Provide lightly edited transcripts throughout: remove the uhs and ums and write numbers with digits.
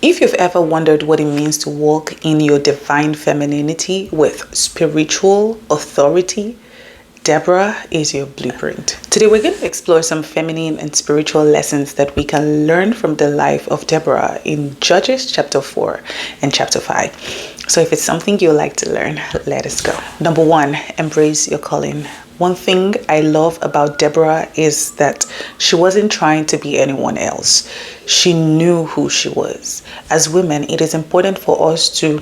If you've ever wondered what it means to walk in your divine femininity with spiritual authority, Deborah is your blueprint. Today we're going to explore some feminine and spiritual lessons that we can learn from the life of Deborah in Judges chapter 4 and chapter 5. So if it's something you like to learn, let us go. Number 1, embrace your calling. One thing I love about Deborah is that she wasn't trying to be anyone else. She knew who she was. As women, it is important for us to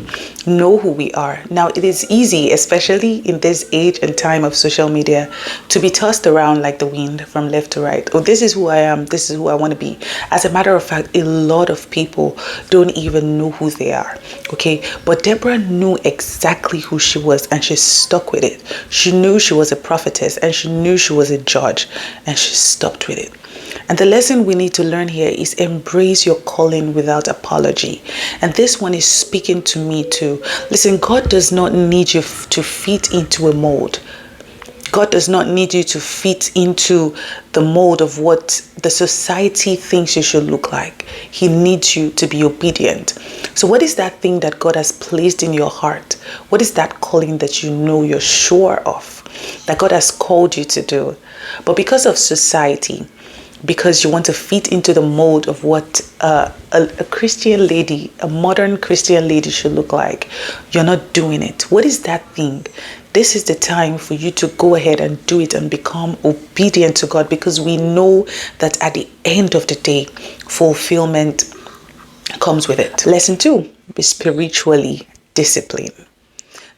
know who we are. Now, it is easy, especially in this age and time of social media, to be tossed around like the wind from left to right. Oh, this is who I am. This is who I want to be. As a matter of fact, a lot of people don't even know who they are. Okay, but Deborah knew exactly who she was and she stuck with it. She knew she was a prophetess and she knew she was a judge and she stopped with it. And the lesson we need to learn here is embrace your calling without apology. And this one is speaking to me too. Listen, God does not need you to fit into a mold. God does not need you to fit into the mold of what the society thinks you should look like. He needs you to be obedient. So what is that thing that God has placed in your heart? What is that calling that you know you're sure of, that God has called you to do? But because of society, because you want to fit into the mold of what a Christian lady, a modern Christian lady should look like, you're not doing it. What is that thing? This is the time for you to go ahead and do it and become obedient to God, because we know that at the end of the day, fulfillment comes with it. Lesson 2, be spiritually disciplined.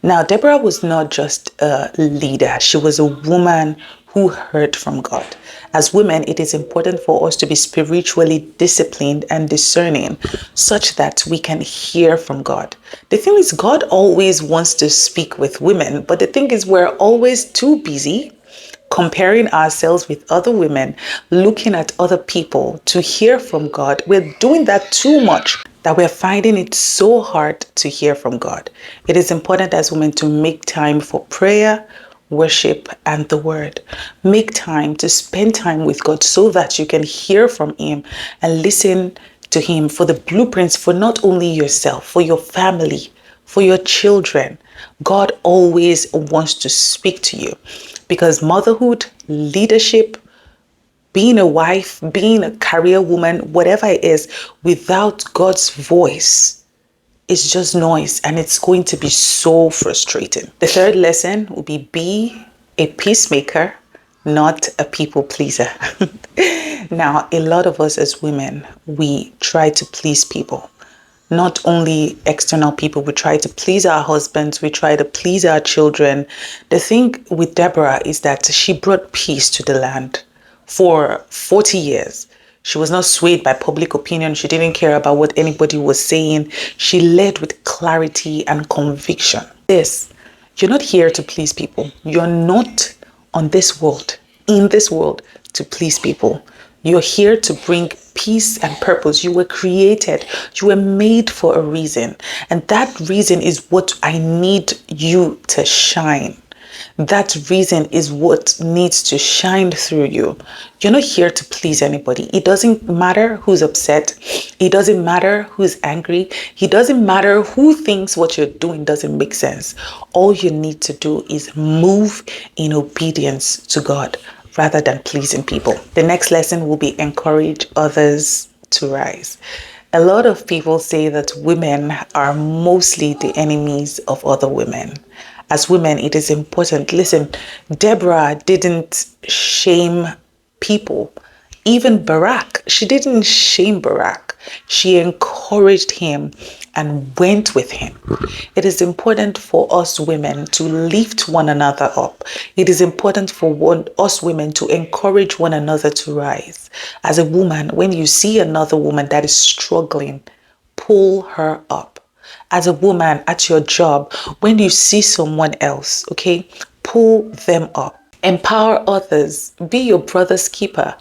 Now, Deborah was not just a leader. She was a woman who heard from God. As women, it is important for us to be spiritually disciplined and discerning such that we can hear from God. The thing is, God always wants to speak with women, but the thing is, we're always too busy comparing ourselves with other women, looking at other people to hear from God. We're doing that too much that we're finding it so hard to hear from God. It is important as women to make time for prayer, worship, and the word. Make time to spend time with God so that you can hear from Him and listen to Him for the blueprints for not only yourself, for your family, for your children. God always wants to speak to you, because motherhood, leadership, being a wife, being a career woman, whatever it is, without God's voice, it's just noise, and it's going to be so frustrating. The third lesson will be a peacemaker, not a people pleaser. Now, a lot of us as women, we try to please people. Not only external people, we try to please our husbands, we try to please our children. The thing with Deborah is that she brought peace to the land for 40 years. She was not swayed by public opinion. She didn't care about what anybody was saying. She led with clarity and conviction. You're not here to please people. You're not on this world, in this world, to please people. You're here to bring peace and purpose. You were created. You were made for a reason. And that reason is what I need you to shine. That reason is what needs to shine through you. You're not here to please anybody. It doesn't matter who's upset. It doesn't matter who's angry. It doesn't matter who thinks what you're doing doesn't make sense. All you need to do is move in obedience to God rather than pleasing people. The next lesson will be encourage others to rise. A lot of people say that women are mostly the enemies of other women. As women, it is important. Listen, Deborah didn't shame people. Even Barak, she didn't shame Barak. She encouraged him and went with him. It is important for us women to lift one another up. It is important for us women to encourage one another to rise. As a woman, when you see another woman that is struggling, pull her up. As a woman at your job, when you see someone else, okay, pull them up. Empower others. Be your brother's keeper.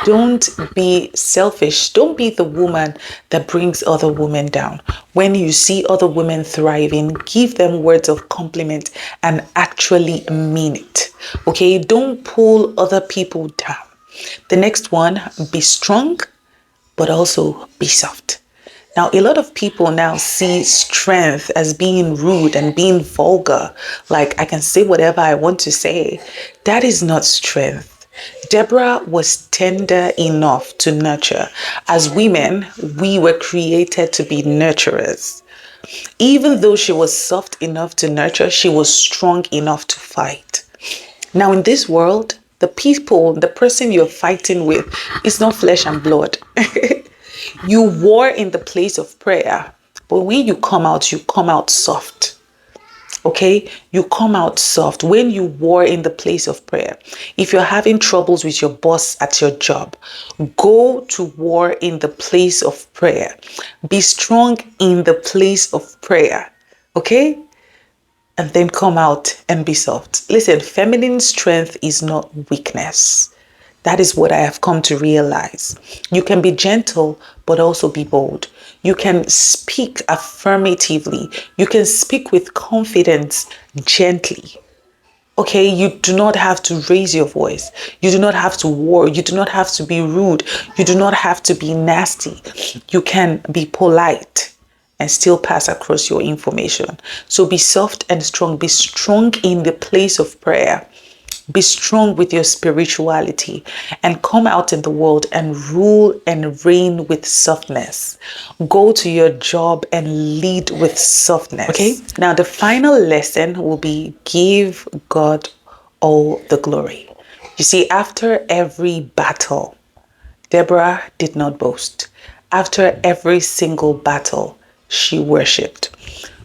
Don't be selfish. Don't be the woman that brings other women down. When you see other women thriving, give them words of compliment and actually mean it. Okay, don't pull other people down. The next one, be strong, but also be soft. Now, a lot of people now see strength as being rude and being vulgar. Like, I can say whatever I want to say. That is not strength. Deborah was tender enough to nurture. As women, we were created to be nurturers. Even though she was soft enough to nurture, she was strong enough to fight. Now, in this world, the person you're fighting with is not flesh and blood. You war in the place of prayer, but when you come out soft. Okay, you come out soft when you war in the place of prayer. If you're having troubles with your boss at your job, go to war in the place of prayer. Be strong in the place of prayer. Okay, and then come out and be soft. Listen, feminine strength is not weakness. That is what I have come to realize. You can be gentle, but also be bold. You can speak affirmatively. You can speak with confidence gently. Okay, you do not have to raise your voice. You do not have to war. You do not have to be rude. You do not have to be nasty. You can be polite and still pass across your information. So be soft and strong. Be strong in the place of prayer. Be strong with your spirituality and come out in the world and rule and reign with softness. Go to your job and lead with softness. Okay. Now, the final lesson will be give God all the glory. You see, after every battle, Deborah did not boast. After every single battle, she worshipped.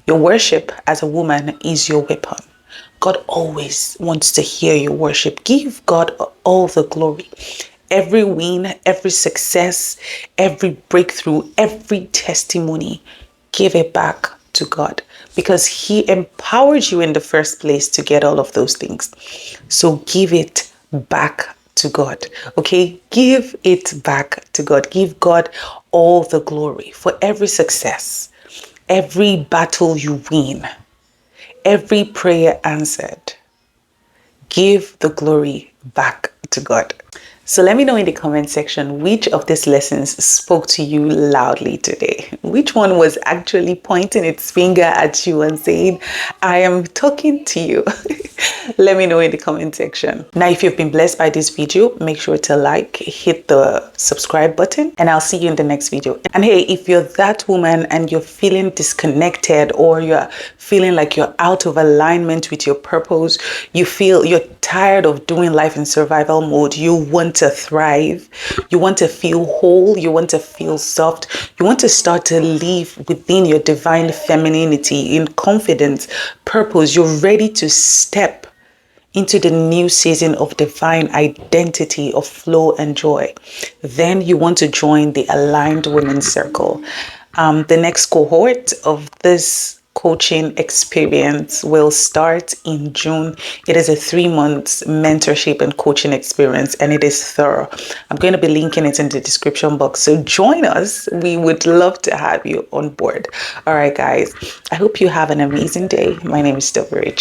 Your worship as a woman is your weapon. God always wants to hear your worship. Give God all the glory. Every win, every success, every breakthrough, every testimony, give it back to God because He empowered you in the first place to get all of those things. So give it back to God. Okay? Give it back to God. Give God all the glory for every success, every battle you win, every prayer answered. Give the glory back to God. So let me know in the comment section which of these lessons spoke to you loudly today. Which one was actually pointing its finger at you and saying, I am talking to you. Let me know in the comment section. Now, if you've been blessed by this video, make sure to like, hit the subscribe button, and I'll see you in the next video. And hey, if you're that woman and you're feeling disconnected or you're feeling like you're out of alignment with your purpose, you feel you're tired of doing life in survival mode, you want to thrive, you want to feel whole, you want to feel soft, you want to start to live within your divine femininity in confidence, purpose, you're ready to step into the new season of divine identity of flow and joy, then you want to join the Aligned Women's Circle. The next cohort of this coaching experience will start in June. It is a 3-month mentorship and coaching experience, and it is thorough. I'm going to be linking it in the description box. So join us. We would love to have you on board. All right, guys. I hope you have an amazing day. My name is Deborah.